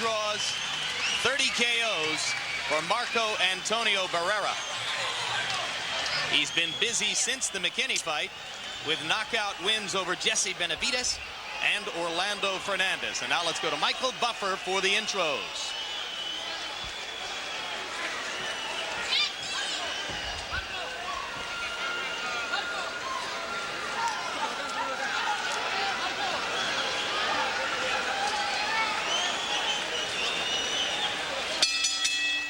draws, 30 KOs for Marco Antonio Barrera. He's been busy since the McKinney fight with knockout wins over Jesse Benavides and Orlando Fernandez. And now let's go to Michael Buffer for the intros.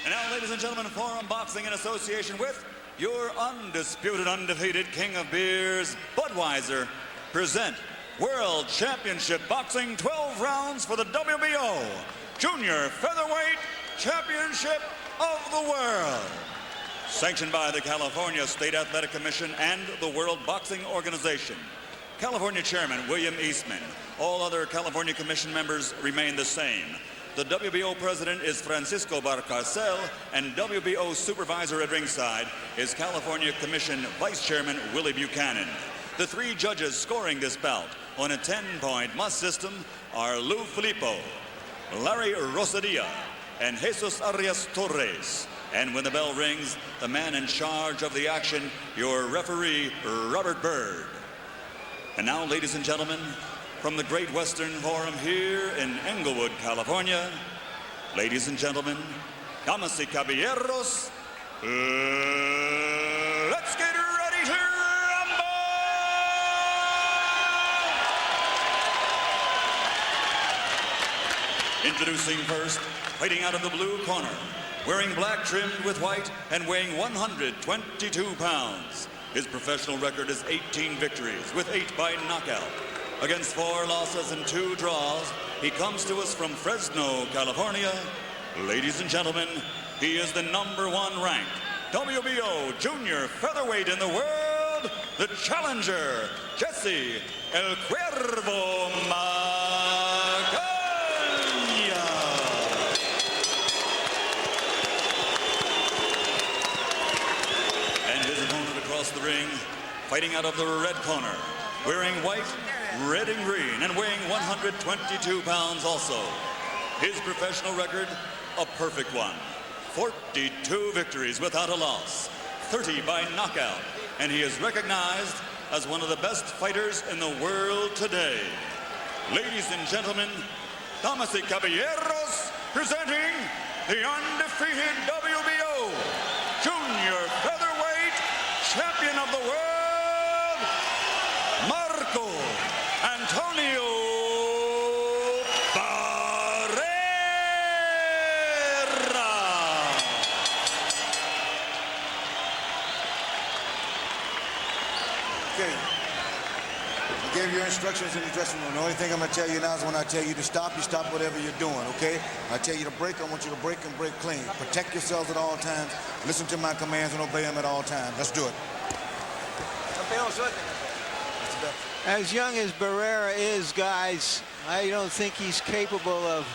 And now, ladies and gentlemen, Forum Boxing in association with your undisputed, undefeated king of beers, Budweiser, present World Championship Boxing 12 rounds for the WBO Junior Featherweight Championship of the World. Sanctioned by the California State Athletic Commission and the World Boxing Organization. California Chairman William Eastman. All other California Commission members remain the same. The WBO president is Francisco Barcarcel, and WBO supervisor at ringside is California Commission Vice Chairman Willie Buchanan. The three judges scoring this bout on a 10-point must system are Lou Filippo, Larry Rosadilla, and Jesus Arias Torres. And when the bell rings, the man in charge of the action, your referee, Robert Byrd. And now, ladies and gentlemen, from the Great Western Forum here in Englewood, California, ladies and gentlemen, damas y caballeros, let's get ready to rumble! Introducing first, fighting out of the blue corner, wearing black trimmed with white and weighing 122 pounds. His professional record is 18 victories with 8 by knockout. Against 4 losses and 2 draws, he comes to us from Fresno, California. Ladies and gentlemen, he is the #1 ranked WBO Junior Featherweight in the world, the challenger, Jesse El Cuervo Magana. And his opponent across the ring, fighting out of the red corner, wearing white, red and green, and weighing 122 pounds also. His professional record, a perfect one. 42 victories without a loss, 30 by knockout, and he is recognized as one of the best fighters in the world today. Ladies and gentlemen, damas y caballeros, presenting the undefeated WBO Junior Featherweight Champion of the World, Marco Antonio Barrera. Okay. You gave your instructions in the dressing room. The only thing I'm going to tell you now is when I tell you to stop, you stop whatever you're doing, okay? I tell you to break, I want you to break and break clean. Protect yourselves at all times. Listen to my commands and obey them at all times. Let's do it. As young as Barrera is, guys, I don't think he's capable of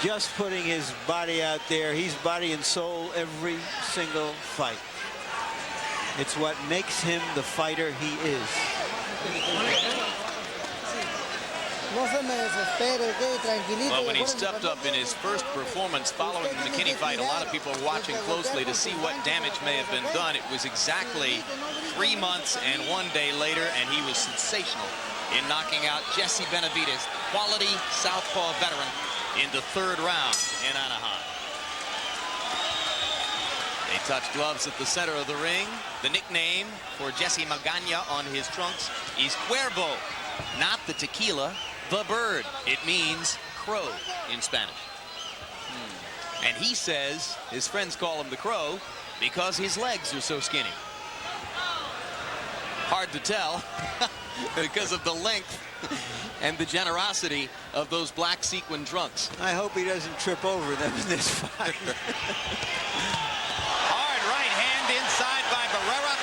just putting his body out there. He's body and soul every single fight. It's what makes him the fighter he is. Well, when he stepped up in his first performance following the McKinney fight, a lot of people were watching closely to see what damage may have been done. It was exactly 3 months and 1 day later, and he was sensational in knocking out Jesse Benavides, quality southpaw veteran, in the 3rd round in Anaheim. They touch gloves at the center of the ring. The nickname for Jesse Magana on his trunks is Cuervo, not the tequila, the bird. It means crow in Spanish. And he says his friends call him the Crow because his legs are so skinny. Hard to tell because of the length and the generosity of those black sequin trunks. I hope he doesn't trip over them in this fight. Hard right hand inside by Barrera,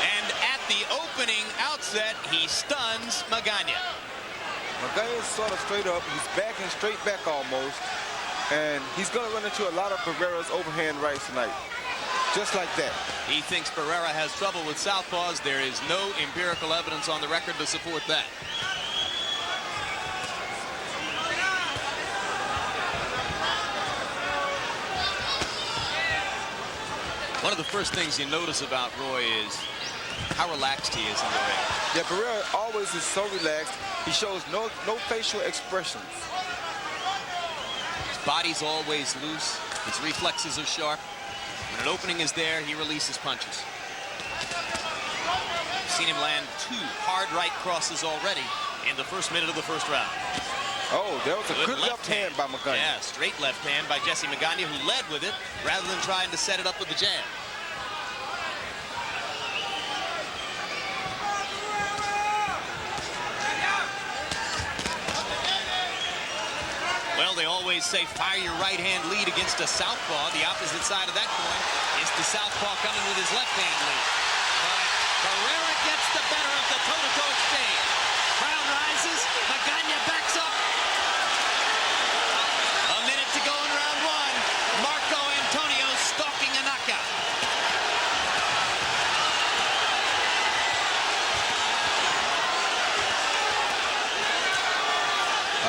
and at the opening outset, he stuns Magana. Magana is sort of straight up. He's backing straight back almost. And he's going to run into a lot of Barrera's overhand rights tonight. Just like that. He thinks Barrera has trouble with southpaws. There is no empirical evidence on the record to support that. One of the first things you notice about Roy is how relaxed he is in the ring. Yeah, Barrera always is so relaxed. He shows no facial expressions. His body's always loose. His reflexes are sharp. When an opening is there, he releases punches. I've seen him land 2 hard right crosses already in the first minute of the first round. Oh, that was a good left hand by Magana. Yeah, straight left hand by Jesse Magana, who led with it rather than trying to set it up with the jab. Well, they always say fire your right hand lead against a southpaw. The opposite side of that coin is the southpaw coming with his left hand lead. But Barrera gets the better of the toe-to-toe exchange. Crowd rises. Magana backs up. A minute to go in round 1. Marco Antonio stalking a knockout.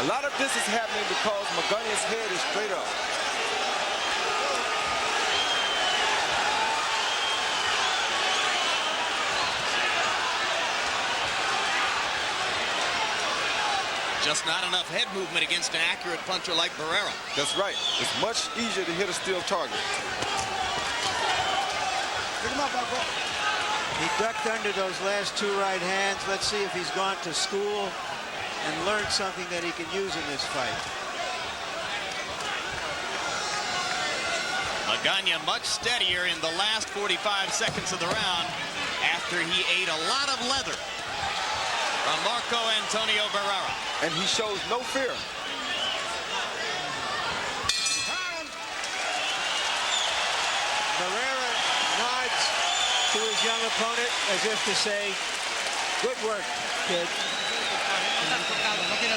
A lot of this is happening because Magana's head is straight up. Just not enough head movement against an accurate puncher like Barrera. That's right. It's much easier to hit a steel target. He ducked under those last 2 right hands. Let's see if he's gone to school and learned something that he can use in this fight. Magana much steadier in the last 45 seconds of the round after he ate a lot of leather from Marco Antonio Barrera. And he shows no fear. Barrera nods to his young opponent as if to say, good work, kid.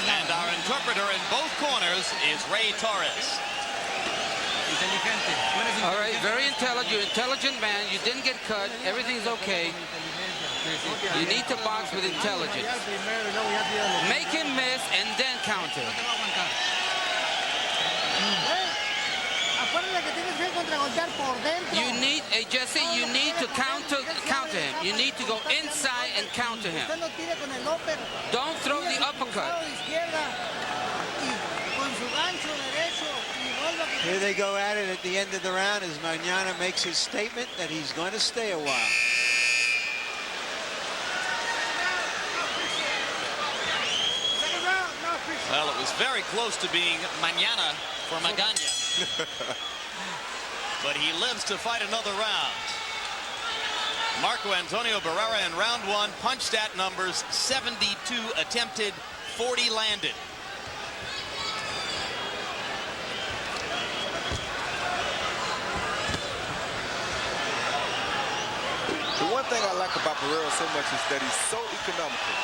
And our interpreter in both corners is Ray Torres. All right, very intelligent. You're an intelligent man. You didn't get cut. Everything's okay. You need to box with intelligence. Make him miss and then counter. You need, Jesse, you need to counter him. You need to go inside and counter him. Don't throw the uppercut. Here they go at it at the end of the round as Magana makes his statement that he's going to stay a while. Well, it was very close to being Magana for Magana. But he lives to fight another round. Marco Antonio Barrera in round 1 punched at numbers 72 attempted, 40 landed. The one thing I like about Barrera so much is that he's so economical.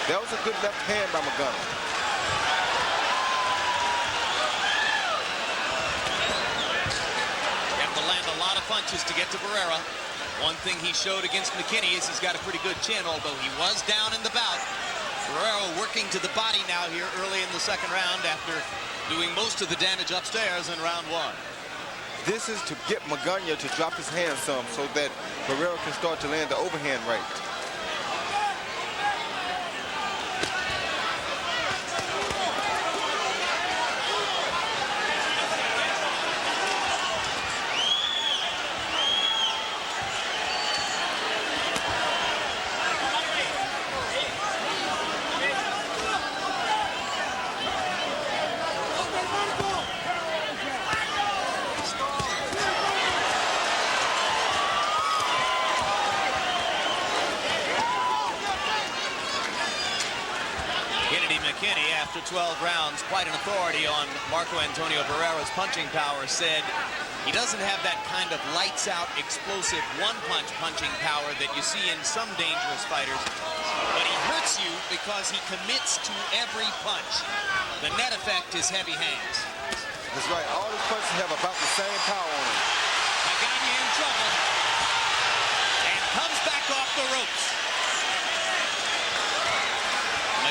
That was a good left hand by Magana. You have to land a lot of punches to get to Barrera. One thing he showed against McKinney is he's got a pretty good chin, although he was down in the bout. Barrera working to the body now here early in the second round after doing most of the damage upstairs in round 1. This is to get Magana to drop his hand some so that Barrera can start to land the overhand right. McKinney, after 12 rounds, quite an authority on Marco Antonio Barrera's punching power, said he doesn't have that kind of lights-out, explosive one-punch punching power that you see in some dangerous fighters, but he hurts you because he commits to every punch. The net effect is heavy hands. That's right. All his punches have about the same power on them. Magana in trouble and comes back off the ropes.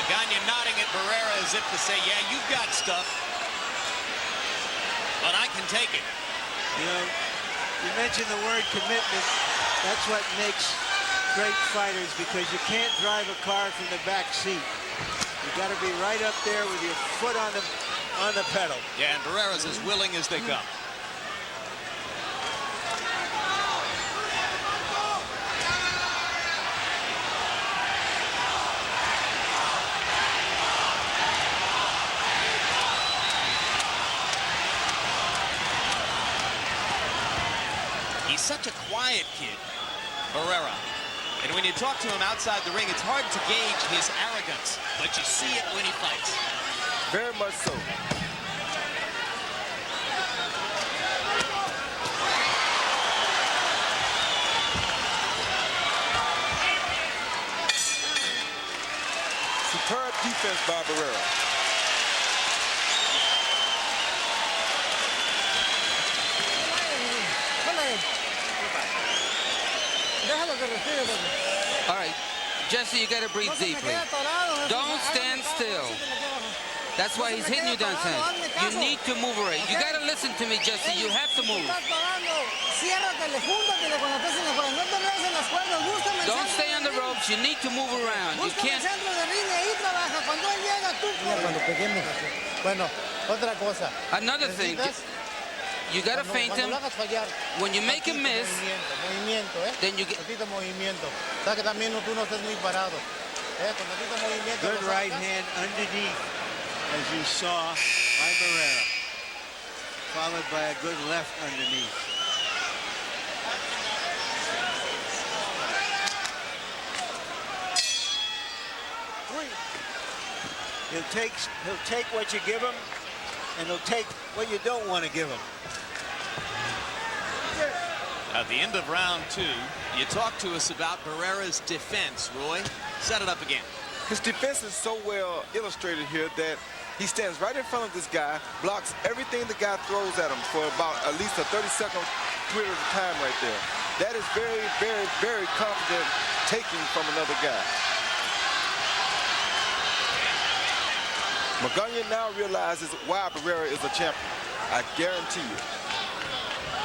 Magana nodding at Barrera as if to say, yeah, you've got stuff, but I can take it. You know, you mentioned the word commitment. That's what makes great fighters, because you can't drive a car from the back seat. You got to be right up there with your foot on the pedal. Yeah, and Barrera's as willing as they come. He's such a quiet kid, Barrera. And when you talk to him outside the ring, it's hard to gauge his arrogance, but you see it when he fights. Very much so. Superb defense by Barrera. All right, Jesse, you got to breathe deeply. Don't stand still. That's why he's hitting you down there. You need to move around. You got to listen to me, Jesse. You have to move. Don't stay on the ropes. You need to move around. You can't. Another thing. You got to feint him. When you make him miss, then you get... Good right hand underneath, as you saw by Barrera, followed by a good left underneath. He'll take what you give him, and he'll take what you don't want to give him. At the end of round 2, you talked to us about Barrera's defense, Roy. Set it up again. His defense is so well illustrated here that he stands right in front of this guy, blocks everything the guy throws at him for about at least a 30-second period of time right there. That is very, very, very confident taking from another guy. Magana now realizes why Barrera is a champion. I guarantee you.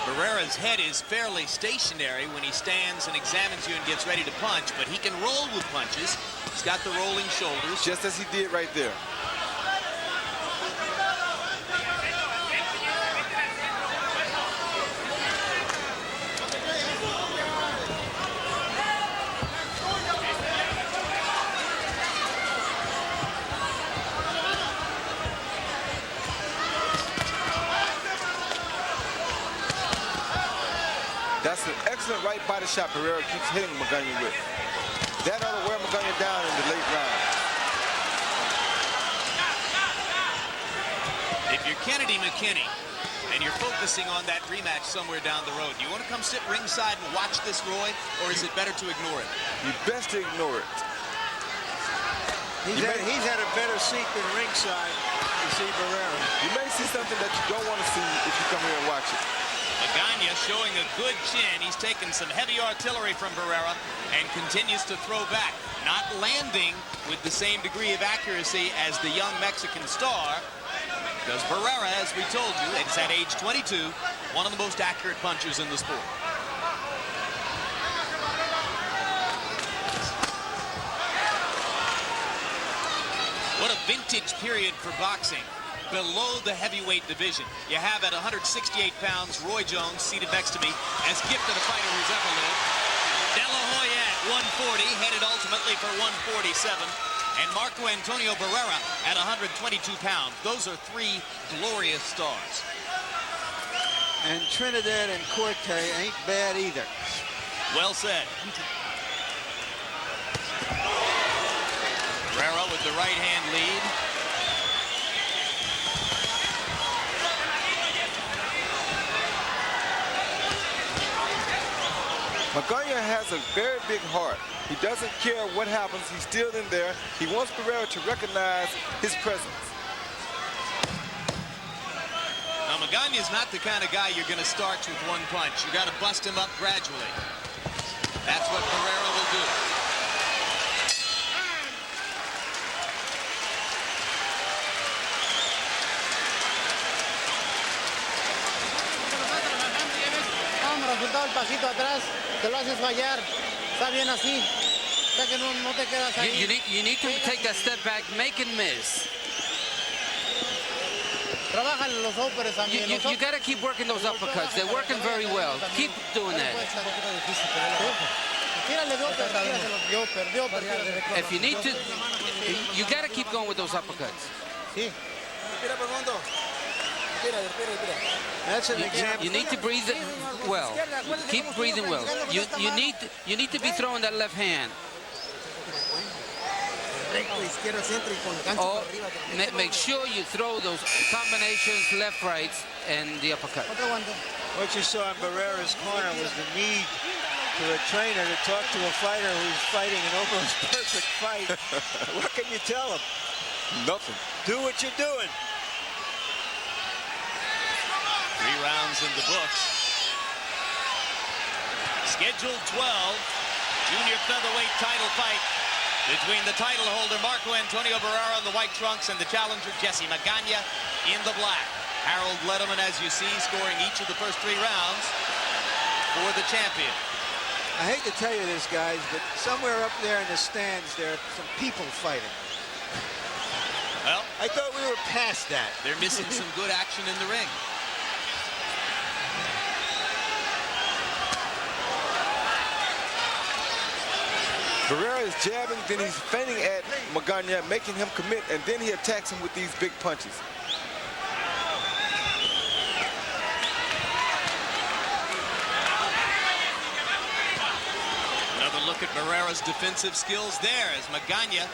Barrera's head is fairly stationary when he stands and examines you and gets ready to punch, but he can roll with punches. He's got the rolling shoulders. Just as he did right there. That's an excellent right body shot Barrera keeps hitting Magana with. That ought to wear Magana down in the late round. If you're Kennedy McKinney and you're focusing on that rematch somewhere down the road, do you want to come sit ringside and watch this, Roy, or is it better to ignore it? You best to ignore it. He's at a better seat than ringside to see Barrera. You may see something that you don't want to see if you come here and watch it. Magana showing a good chin. He's taken some heavy artillery from Barrera and continues to throw back. Not landing with the same degree of accuracy as the young Mexican star, because Barrera, as we told you, is at age 22, one of the most accurate punchers in the sport. What a vintage period for boxing. Below the heavyweight division. You have at 168 pounds, Roy Jones, seated next to me, has gifted a fighter who's ever lived. De La Hoya at 140, headed ultimately for 147. And Marco Antonio Barrera at 122 pounds. Those are 3 glorious stars. And Trinidad and Corte ain't bad either. Well said. Barrera with the right hand lead. Magana has a very big heart. He doesn't care what happens. He's still in there. He wants Barrera to recognize his presence. Now, Magana is not the kind of guy you're going to start with one punch. You got to bust him up gradually. That's what Barrera will do. Te lo haces fallar. Está bien así. Está que no te quedas ahí. You need to take that step back, make and miss. Trabaja los óperes también. You got to keep working those uppercuts. They're working very well. Keep doing that. If you need to, you got to keep going with those uppercuts. That's an example. You need to breathe well. Keep breathing well. You need to be throwing that left hand. Oh, make sure you throw those combinations, left, rights, and the uppercut. What you saw in Barrera's corner was the need for a trainer to talk to a fighter who's fighting an almost perfect fight. What can you tell him? Nothing. Do what you're doing. 3 rounds in the books. Scheduled 12, junior featherweight title fight between the title holder Marco Antonio Barrera in the white trunks and the challenger Jesse Magana in the black. Harold Letterman, as you see, scoring each of the first 3 rounds for the champion. I hate to tell you this, guys, but somewhere up there in the stands, there are some people fighting. Well, I thought we were past that. they're missing some good action in the ring. Barrera is jabbing, then he's feinting at Magana, making him commit, and then he attacks him with these big punches. Another look at Barrera's defensive skills there as Magana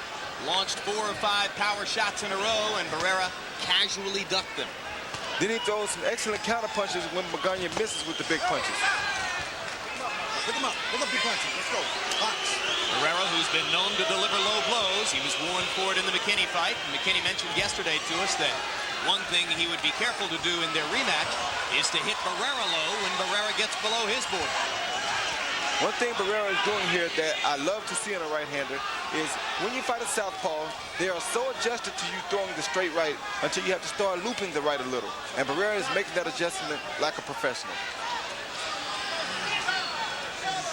launched 4 or 5 power shots in a row and Barrera casually ducked them. Then he throws some excellent counter punches when Magana misses with the big punches. Pick him up. Pick up your punches. Let's go. Box. Barrera, who's been known to deliver low blows, he was warned for it in the McKinney fight. McKinney mentioned yesterday to us that one thing he would be careful to do in their rematch is to hit Barrera low when Barrera gets below his border. One thing Barrera is doing here that I love to see in a right-hander is when you fight a southpaw, they are so adjusted to you throwing the straight right until you have to start looping the right a little. And Barrera is making that adjustment like a professional.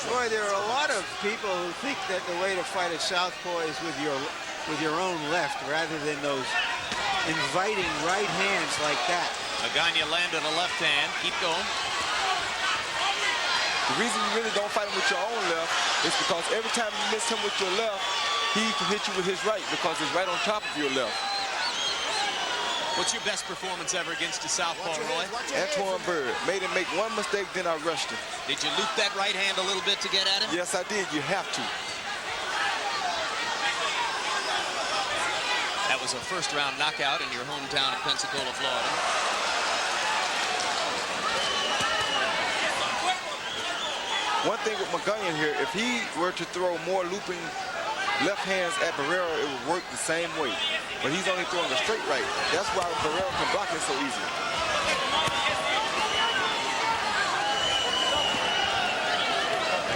Boy, there are a lot of people who think that the way to fight a southpaw is with your own left rather than those inviting right hands like that. Magana landed a left hand. Keep going. The reason you really don't fight him with your own left is because every time you miss him with your left, he can hit you with his right because it's right on top of your left. What's your best performance ever against a southpaw, Roy? Antoine Bird made him make one mistake, then I rushed him. Did you loop that right hand a little bit to get at him? Yes, I did. You have to. That was a first-round knockout in your hometown of Pensacola, Florida. One thing with Magana here, if he were to throw more looping left hands at Barrera, it would work the same way. But he's only throwing a straight right. That's why Barrera can block it so easily.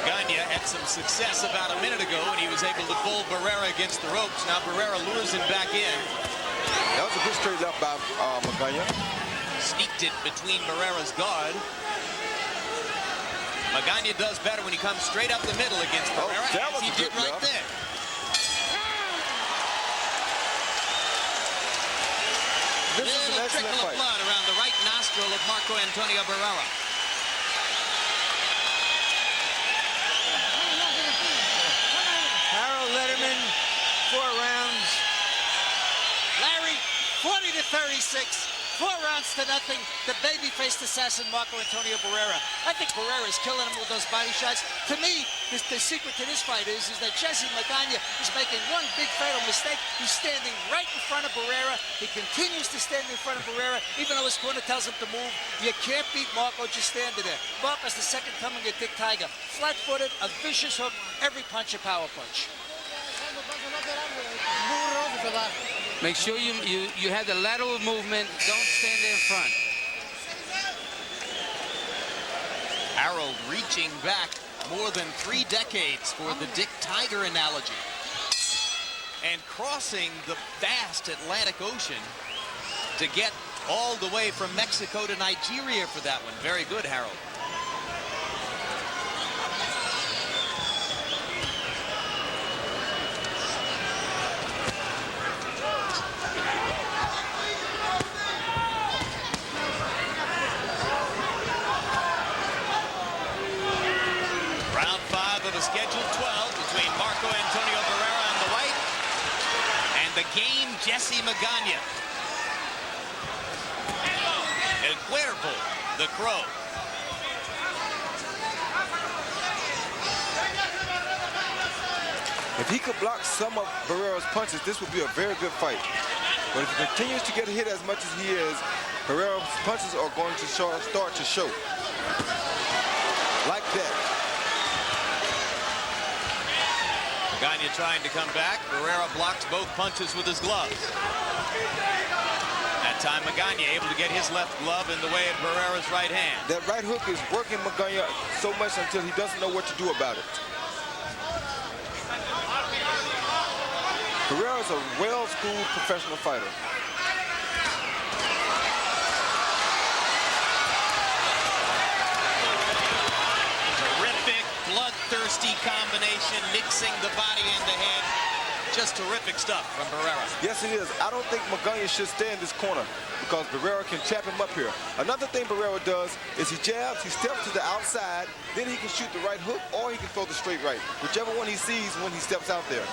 Magana had some success about a minute ago when he was able to pull Barrera against the ropes. Now Barrera lures him back in. That was a good straight left by Magana. Sneaked it between Barrera's guard. Magana does better when he comes straight up the middle against Barrera, that as was he a did good right left. there. This is an Little excellent trickle of fight. blood around the right nostril of Marco Antonio Barrera. Harold Letterman, 4 rounds. Larry, 40-36. 4 rounds to nothing. The baby-faced assassin, Marco Antonio Barrera. I think Barrera is killing him with those body shots. To me, the secret to this fight is that Jesse Magana is making one big fatal mistake. He's standing right in front of Barrera. He continues to stand in front of Barrera, even though his corner tells him to move. You can't beat Marco just standing there. Marco's the second coming of Dick Tiger. Flat-footed, a vicious hook, every punch a power punch. Make sure you have the lateral movement. Don't stand there in front. Harold reaching back more than 3 decades for the Dick Tiger analogy. And crossing the vast Atlantic Ocean to get all the way from Mexico to Nigeria for that one. Very good, Harold. 12 between Marco Antonio Barrera and the white, and the game Jesse Magana. El Cuervo, the crow. If he could block some of Barrera's punches, this would be a very good fight. But if he continues to get hit as much as he is, Barrera's punches are going to start to show. Like that. Magana trying to come back. Barrera blocks both punches with his gloves. That time Magana able to get his left glove in the way of Barrera's right hand. That right hook is working Magana so much until he doesn't know what to do about it. Barrera is a well-schooled professional fighter. Terrific, bloodthirsty combination, mixing the body and the head. Just terrific stuff from Barrera. Yes, it is. I don't think Magana should stay in this corner because Barrera can chap him up here. Another thing Barrera does is he jabs, he steps to the outside, then he can shoot the right hook or he can throw the straight right, whichever one he sees when he steps out there.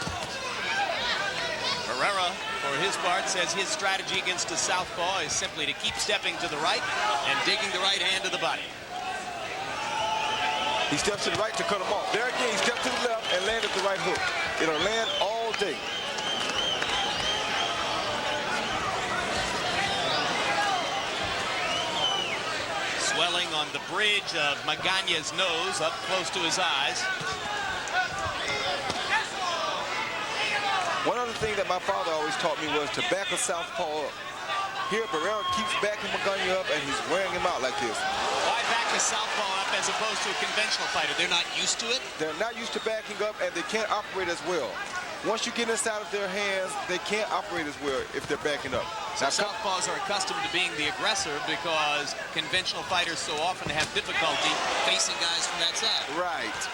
Barrera, for his part, says his strategy against a southpaw is simply to keep stepping to the right and digging the right hand to the body. He steps to the right to cut him off. There again, he steps to the left and landed the right hook. It'll land all day. Swelling on the bridge of Magana's nose, up close to his eyes. One other thing that my father always taught me was to back a southpaw up. Here, Barrera keeps backing Magana up, and he's wearing him out like this. Why back a southpaw up as opposed to a conventional fighter? They're not used to it? They're not used to backing up, and they can't operate as well. Once you get inside of their hands, they can't operate as well if they're backing up. So southpaws are accustomed to being the aggressor because conventional fighters so often have difficulty facing guys from that side. Right.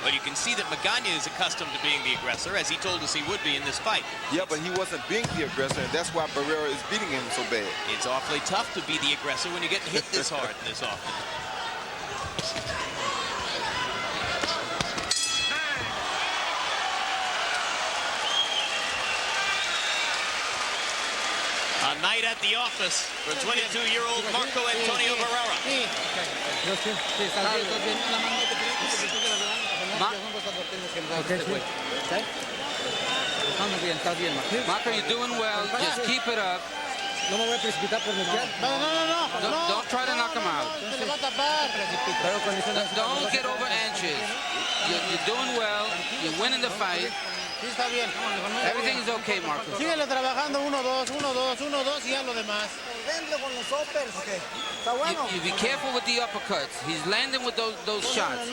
But you can see that Magana is accustomed to being the aggressor, as he told us he would be in this fight. Yeah, but he wasn't being the aggressor, and that's why Barrera is beating him so bad. It's awfully tough to be the aggressor when you're getting hit this hard and this often. A night at the office for 22-year-old Marco Antonio Barrera. Marco, you're doing well. Just keep it up. No me voy a precipitar por noquear. No. Don't try to knock him out. Se le va a tapar. Don't get over anxious. You're doing well. You're winning the fight. Sí, está bien. Everything is okay, Marco. Síguele trabajando 1-2, 1-2, 1-2 y ya lo demás. Dentro con los uppers. Okay. Está bueno. You be careful with the uppercuts. He's landing with those shots.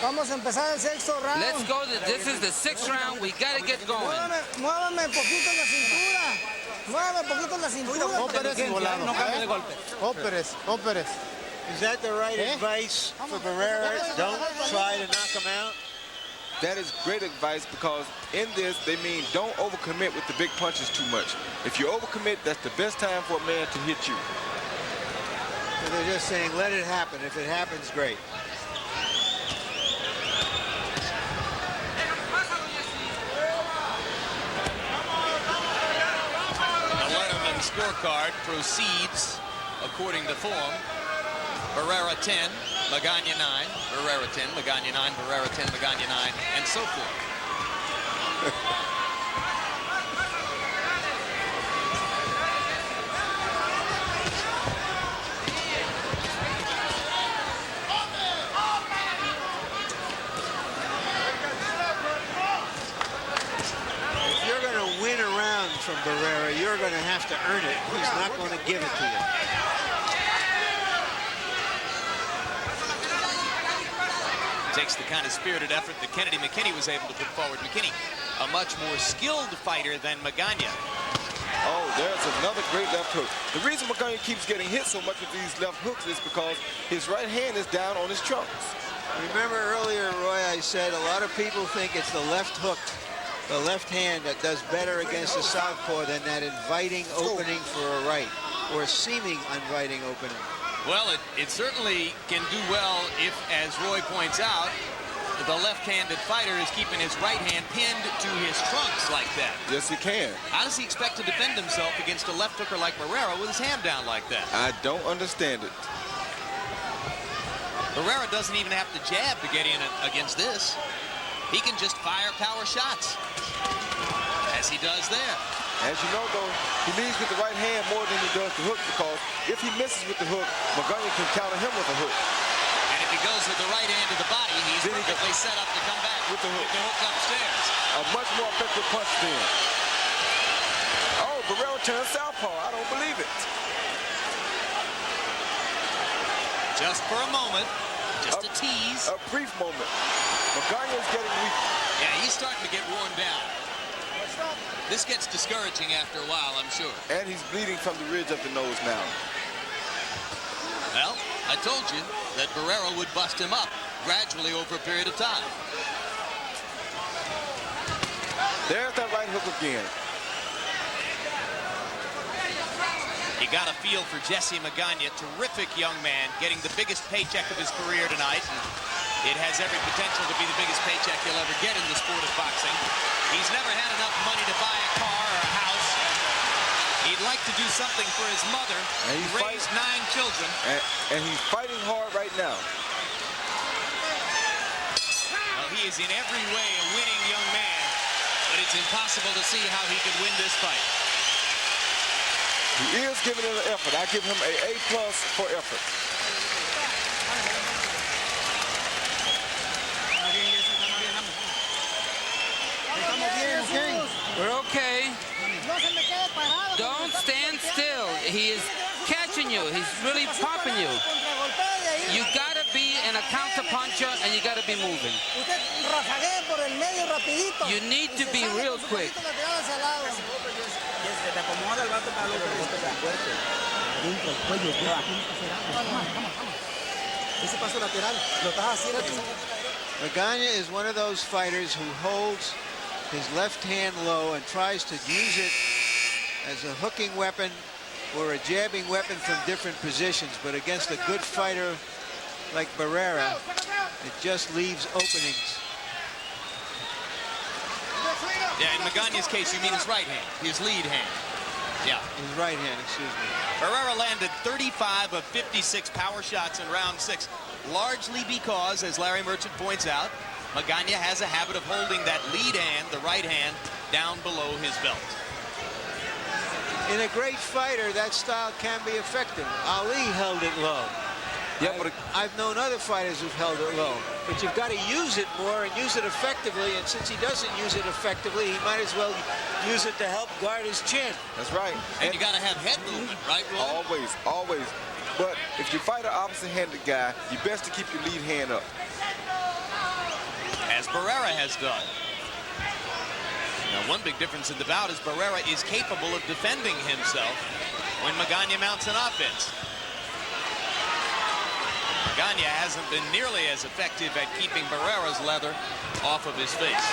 Vamos a empezar el sexto round. Let's go. This is the 6th round. We got to get going. Muévame poquito la cintura. Muévame poquito la cintura. Óperes y volado. No cambie de golpe. Óperes. Is that the right advice for Barrera? Don't try to knock him out. That is great advice because in this, they mean don't overcommit with the big punches too much. If you overcommit, that's the best time for a man to hit you. So they're just saying, let it happen. If it happens, great. The Letterman scorecard proceeds according to form. Barrera 10, Magana 9, Barrera 10, Magana 9, Barrera 10, Magana 9, and so forth. If you're going to win a round from Barrera, you're going to have to earn it. He's not going to give it to you. Takes the kind of spirited effort that Kennedy McKinney was able to put forward. McKinney, a much more skilled fighter than Magana. Oh, there's another great left hook. The reason Magana keeps getting hit so much with these left hooks is because his right hand is down on his trunks. Remember earlier, Roy, I said a lot of people think it's the left hook, the left hand that does better against a southpaw than that inviting opening for a right, or a seeming inviting opening. Well, it certainly can do well if, as Roy points out, the left-handed fighter is keeping his right hand pinned to his trunks like that. Yes, he can. How does he expect to defend himself against a left hooker like Barrera with his hand down like that? I don't understand it. Barrera doesn't even have to jab to get in against this. He can just fire power shots, as he does there. As you know, though, he leads with the right hand more than he does the hook, because if he misses with the hook, Magana can counter him with a hook. And if he goes with the right hand to the body, he's perfectly set up to come back with the hook upstairs. A much more effective punch then. Oh, Barrera turns southpaw. I don't believe it. Just for a moment, just a tease. A brief moment. Magana is getting weak. Yeah, he's starting to get worn down. This gets discouraging after a while, I'm sure. And he's bleeding from the ridge of the nose now. Well, I told you that Barrera would bust him up gradually over a period of time. There's that right hook again. You got a feel for Jesse Magana, terrific young man, getting the biggest paycheck of his career tonight. And it has every potential to be the biggest paycheck he'll ever get in the sport of boxing. He's never had enough money to buy a car or a house. He'd like to do something for his mother. And he's raised 9 children. And he's fighting hard right now. Well, he is in every way a winning young man, but it's impossible to see how he could win this fight. He is giving it an effort. I give him an A+ for effort. We're okay. Don't stand still. He is catching you. He's really popping you. You gotta be in a counter puncher, and you gotta be moving. You need to be real quick. Magana is one of those fighters who holds his left hand low and tries to use it as a hooking weapon or a jabbing weapon from different positions, but against a good fighter like Barrera, it just leaves openings. Yeah, in Magana's case, you mean his right hand, his lead hand. Yeah. His right hand, excuse me. Barrera landed 35 of 56 power shots in round 6, largely because, as Larry Merchant points out, Magana has a habit of holding that lead hand, the right hand, down below his belt. In a great fighter, that style can be effective. Ali held it low. Yeah, but I've known other fighters who've held it low. But you've got to use it more and use it effectively. And since he doesn't use it effectively, he might as well use it to help guard his chin. That's right. And you got to have head movement, right, Roy? Always, always. But if you fight an opposite-handed guy, you best to keep your lead hand up. As Barrera has done. Now, one big difference in the bout is Barrera is capable of defending himself when Magana mounts an offense. Magana hasn't been nearly as effective at keeping Barrera's leather off of his face.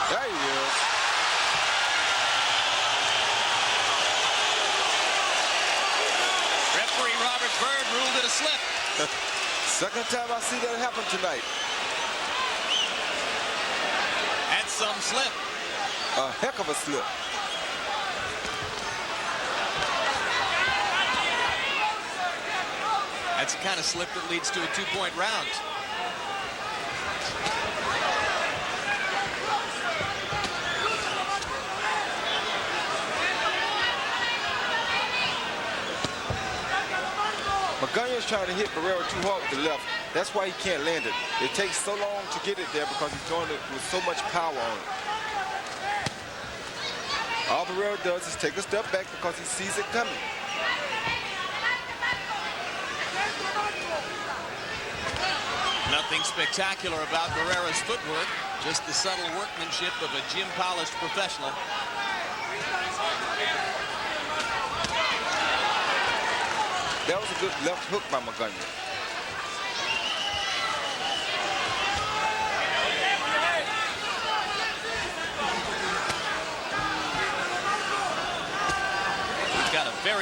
There he is. Referee Robert Byrd ruled it a slip. Second time I see that happen tonight. That's some slip. A heck of a slip. That's the kind of slip that leads to a 2-point round. Magana is trying to hit Barrera too hard with the left. That's why he can't land it. It takes so long to get it there because he's throwing it with so much power on it. All Barrera does is take a step back because he sees it coming. Nothing spectacular about Barrera's footwork, just the subtle workmanship of a gym-polished professional. That was a good left hook by Magana.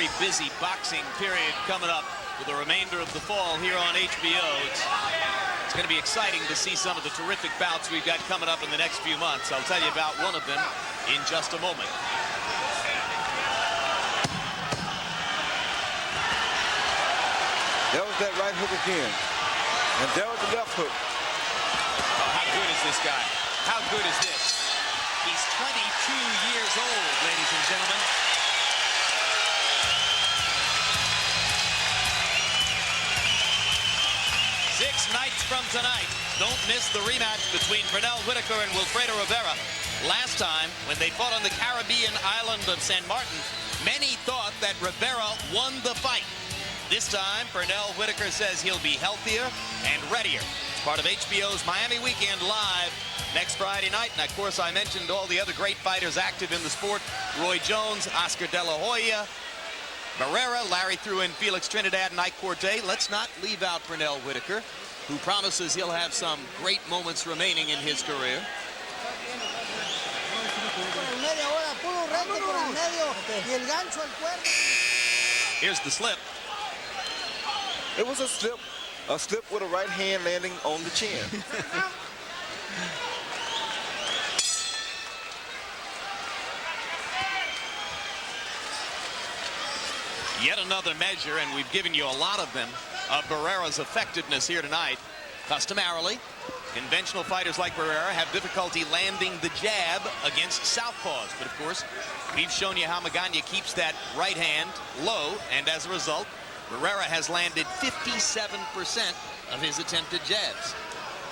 very busy boxing period coming up for the remainder of the fall here on HBO. It's going to be exciting to see some of the terrific bouts we've got coming up in the next few months. I'll tell you about one of them in just a moment. There was that right hook again. And there was the left hook. Oh, how good is this guy? How good is this? He's 22 years old, ladies and gentlemen. Six nights from tonight. Don't miss the rematch between Pernell Whitaker and Wilfredo Rivera. Last time, when they fought on the Caribbean island of San Martin, many thought that Rivera won the fight. This time, Pernell Whitaker says he'll be healthier and readier. It's part of HBO's Miami Weekend Live next Friday night. And, of course, I mentioned all the other great fighters active in the sport. Roy Jones, Oscar De La Hoya, Barrera, Larry threw in Felix Trinidad and Ike Corte. Let's not leave out Pernell Whitaker, who promises he'll have some great moments remaining in his career. Here's the slip. It was a slip with a right hand landing on the chin. Yet another measure, and we've given you a lot of them, of Barrera's effectiveness here tonight. Customarily, conventional fighters like Barrera have difficulty landing the jab against southpaws. But of course, we've shown you how Magana keeps that right hand low, and as a result, Barrera has landed 57% of his attempted jabs.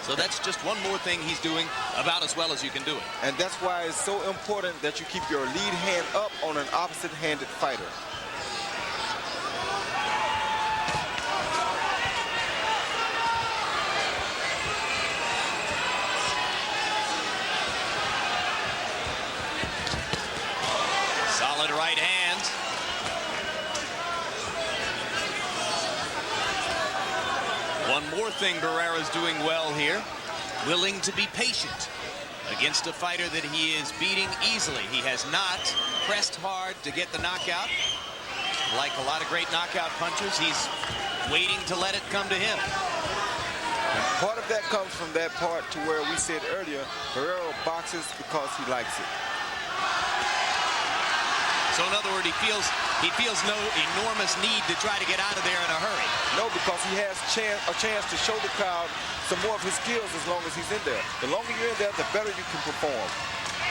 So that's just one more thing he's doing about as well as you can do it. And that's why it's so important that you keep your lead hand up on an opposite-handed fighter. Solid right hand. One more thing Barrera's doing well here, willing to be patient against a fighter that he is beating easily. He has not pressed hard to get the knockout. Like a lot of great knockout punchers, he's waiting to let it come to him. And part of that comes from that part to where we said earlier, Barrera boxes because he likes it. So in other words, he feels no enormous need to try to get out of there in a hurry. No, because he has a chance to show the crowd some more of his skills as long as he's in there. The longer you're in there, the better you can perform.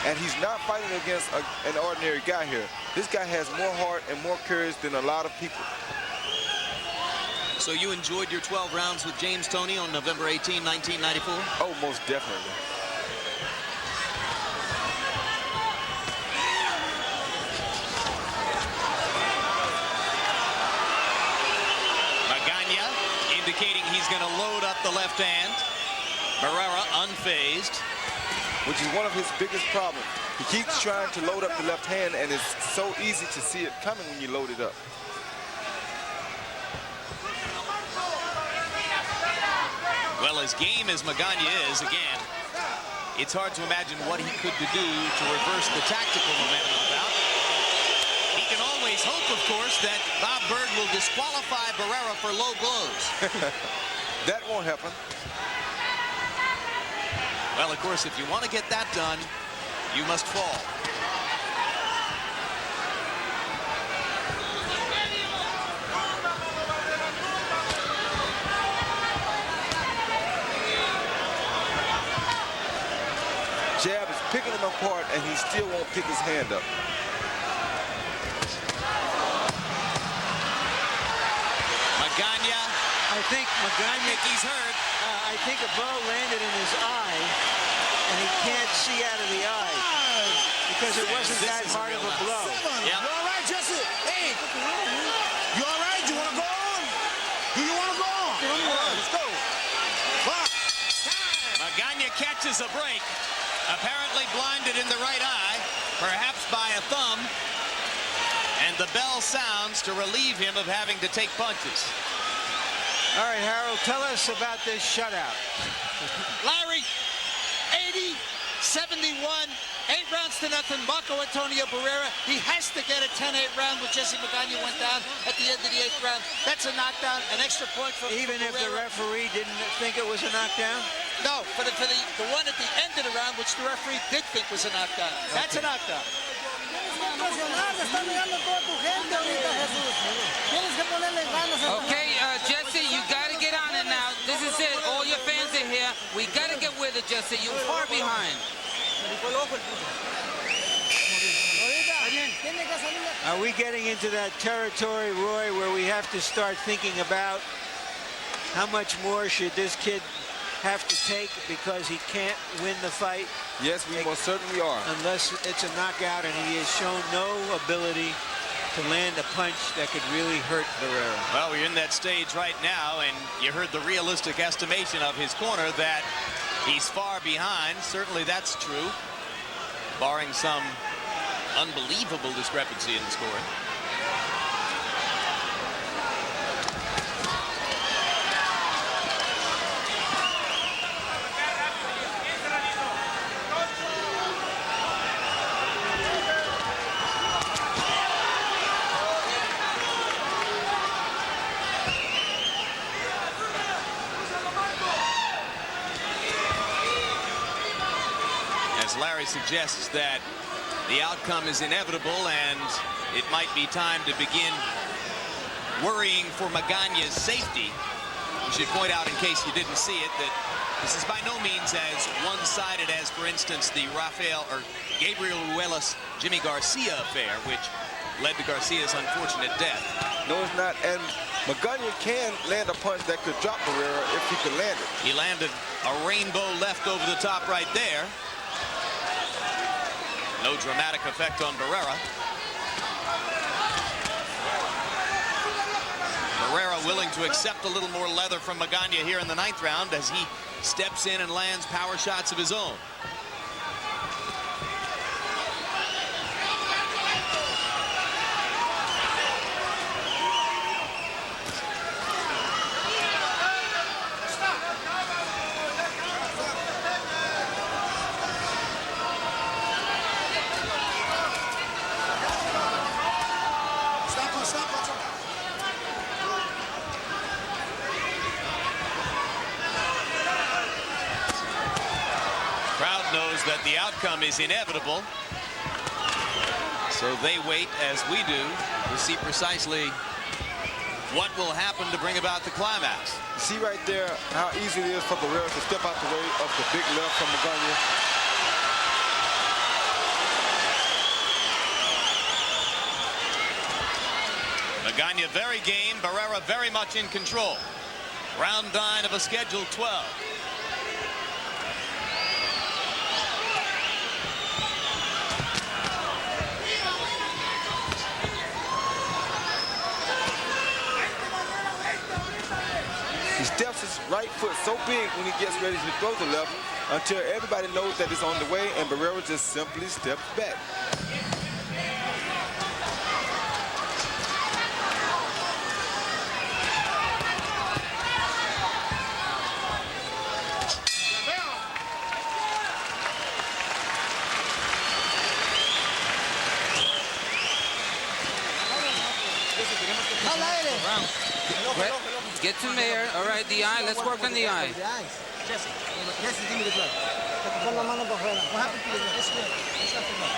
And he's not fighting against an ordinary guy here. This guy has more heart and more courage than a lot of people. So you enjoyed your 12 rounds with James Toney on November 18, 1994? Oh, most definitely. Indicating he's going to load up the left hand. Barrera unfazed. Which is one of his biggest problems. He keeps trying to load up the left hand, and it's so easy to see it coming when you load it up. Well, as game as Magana is, again, it's hard to imagine what he could do to reverse the tactical momentum of the bout. He can always hope, of course, that Bob Bird will disqualify Barrera for low blows. That won't happen. Well, of course, if you want to get that done, you must fall. Jab is picking him apart, and he still won't pick his hand up. I think Magana, he's hurt. I think a blow landed in his eye, and he can't see out of the eye because it wasn't that hard of a blow. Yeah. You all right, Jesse? Hey, you all right? You want to go on? Do you want to go on? Let's go. Magana catches a break, apparently blinded in the right eye, perhaps by a thumb, and the bell sounds to relieve him of having to take punches. All right, Harold, tell us about this shutout. Larry, 80 71, 8 rounds to nothing. Marco Antonio Barrera, he has to get a 10-8 round when Jesse Magana went down at the end of the 8th round. That's a knockdown, an extra point for Even if the referee didn't think it was a knockdown? No, for the one at the end of the round, which the referee did think was a knockdown. That's a knockdown. Okay, Jesse, you got to get on it now. This is it. All your fans are here. We got to get with it, Jesse. You're far behind. Are we getting into that territory, Roy, where we have to start thinking about how much more should this kid have to take because he can't win the fight? Yes, we most certainly are. Unless it's a knockout and he has shown no ability to land a punch that could really hurt Barrera. Well, we're in that stage right now, and you heard the realistic estimation of his corner that he's far behind. Certainly that's true, barring some unbelievable discrepancy in the scoring. Larry suggests that the outcome is inevitable and it might be time to begin worrying for Magana's safety. We should point out, in case you didn't see it, that this is by no means as one-sided as, for instance, the Gabriel Ruelas Jimmy Garcia affair, which led to Garcia's unfortunate death. No, it's not. And Magana can land a punch that could drop Barrera if he could land it. He landed a rainbow left over the top right there. No dramatic effect on Barrera. Barrera willing to accept a little more leather from Magana here in the 9th round as he steps in and lands power shots of his own. That the outcome is inevitable, so they wait, as we do, to see precisely what will happen to bring about the climax. You see right there how easy it is for Barrera to step out the way of the big left from Magana. Magana very game, Barrera very much in control. Round 9 of a scheduled 12. He steps his right foot so big when he gets ready to throw the left until everybody knows that it's on the way, and Barrera just simply steps back. Get to Mayor. All right, the eye. Let's work on the eye. Jesse, give me the glove. Pon la mano para afuera. What happened to the glove? It's good. It's nothing wrong.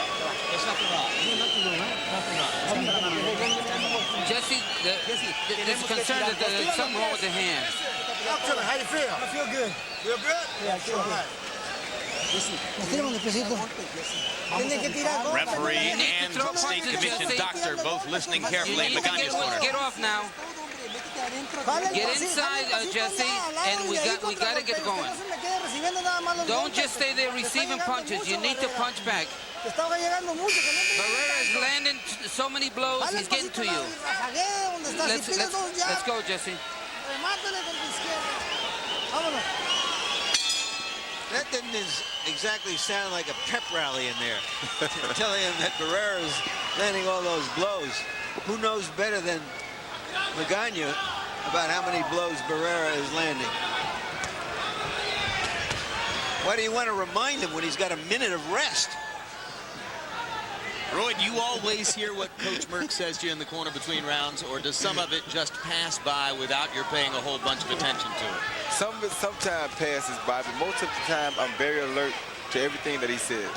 It's nothing wrong. Nothing wrong. Jesse, there's a concern that there's something wrong with the hand. How you feel? I feel good. Feel good? Yeah, I feel good. Referee and state commission doctor both listening carefully in Magana's corner. Get off now. Get inside, Jesse, and we got to get going. Don't just stay there receiving punches. You need to punch back. Barrera is landing so many blows. He's getting to you. Let's go, Jesse. That didn't exactly sound like a pep rally in there, telling him that Barrera is landing all those blows. Who knows better than Magana about how many blows Barrera is landing? Why do you want to remind him when he's got a minute of rest? Roy, do you always hear what Coach Merck says to you in the corner between rounds, or does some of it just pass by without your paying a whole bunch of attention to it? Some of it sometimes passes by, but most of the time I'm very alert to everything that he says.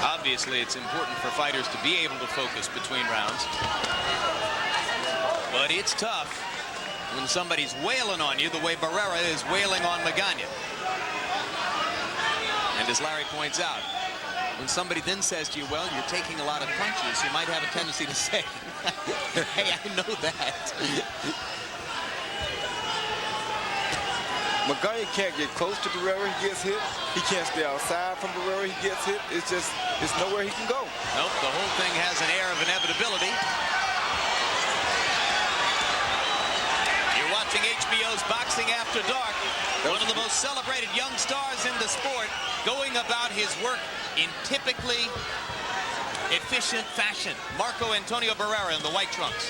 Obviously, it's important for fighters to be able to focus between rounds. But it's tough when somebody's wailing on you the way Barrera is wailing on Magana. And as Larry points out, when somebody then says to you, well, you're taking a lot of punches, you might have a tendency to say, hey, I know that. Magana can't get close to Barrera, he gets hit. He can't stay outside from Barrera, he gets hit. It's nowhere he can go. Nope, the whole thing has an air of inevitability. You're watching HBO's Boxing After Dark. One of the most celebrated young stars in the sport going about his work in typically efficient fashion. Marco Antonio Barrera in the white trunks.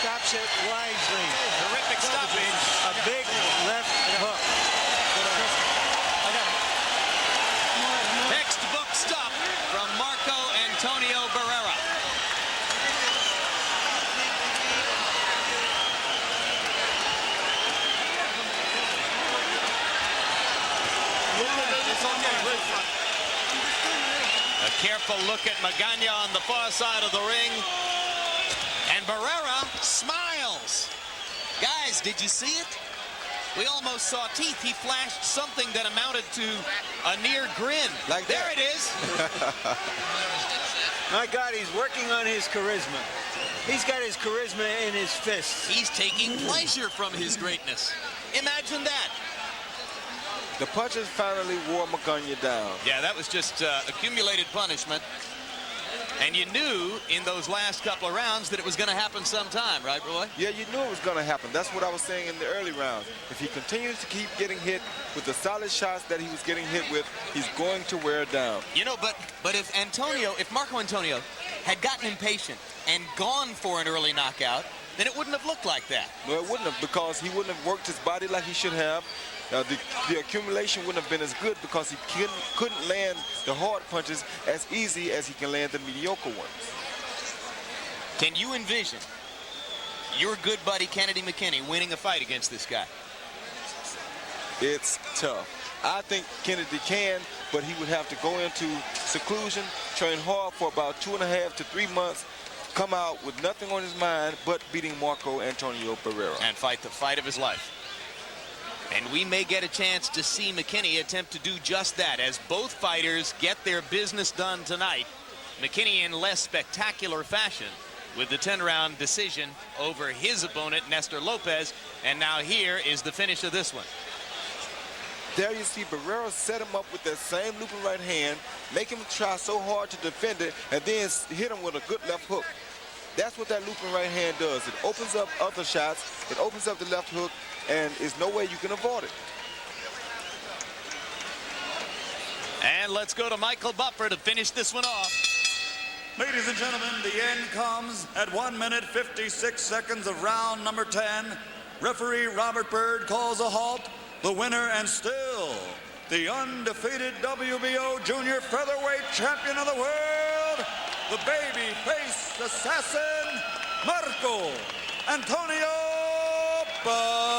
Stops it wisely. Terrific stoppage. A big left hook. Textbook stop from Marco Antonio Barrera. A careful look at Magana on the far side of the ring. And Barrera smiles. Guys, did you see it? We almost saw teeth. He flashed something that amounted to a near grin. Like there that. It is. My God, he's working on his charisma. He's got his charisma in his fists. He's taking pleasure from his greatness. Imagine that. The punches finally wore Magana down. Yeah, that was just accumulated punishment. And you knew in those last couple of rounds that it was going to happen sometime, right, Roy? Yeah, you knew it was going to happen. That's what I was saying in the early rounds. If he continues to keep getting hit with the solid shots that he was getting hit with, he's going to wear down. You know, but if Marco Antonio had gotten impatient and gone for an early knockout, then it wouldn't have looked like that. No, it wouldn't have, because he wouldn't have worked his body like he should have. The accumulation wouldn't have been as good because he couldn't land the hard punches as easy as he can land the mediocre ones. Can you envision your good buddy Kennedy McKinney winning a fight against this guy? It's tough. I think Kennedy can, but he would have to go into seclusion, train hard for about 2.5 to 3 months, come out with nothing on his mind but beating Marco Antonio Barrera. And fight the fight of his life. And we may get a chance to see McKinney attempt to do just that as both fighters get their business done tonight. McKinney in less spectacular fashion with the 10-round decision over his opponent, Nestor Lopez. And now here is the finish of this one. There you see Barrera set him up with that same looping right hand, make him try so hard to defend it, and then hit him with a good left hook. That's what that looping right hand does. It opens up other shots, it opens up the left hook, and there's no way you can avoid it. And let's go to Michael Buffer to finish this one off. Ladies and gentlemen, the end comes at 1 minute 56 seconds of round number 10. Referee Robert Byrd calls a halt. The winner and still the undefeated WBO junior featherweight champion of the world, the baby-faced assassin, Marco Antonio Barrera.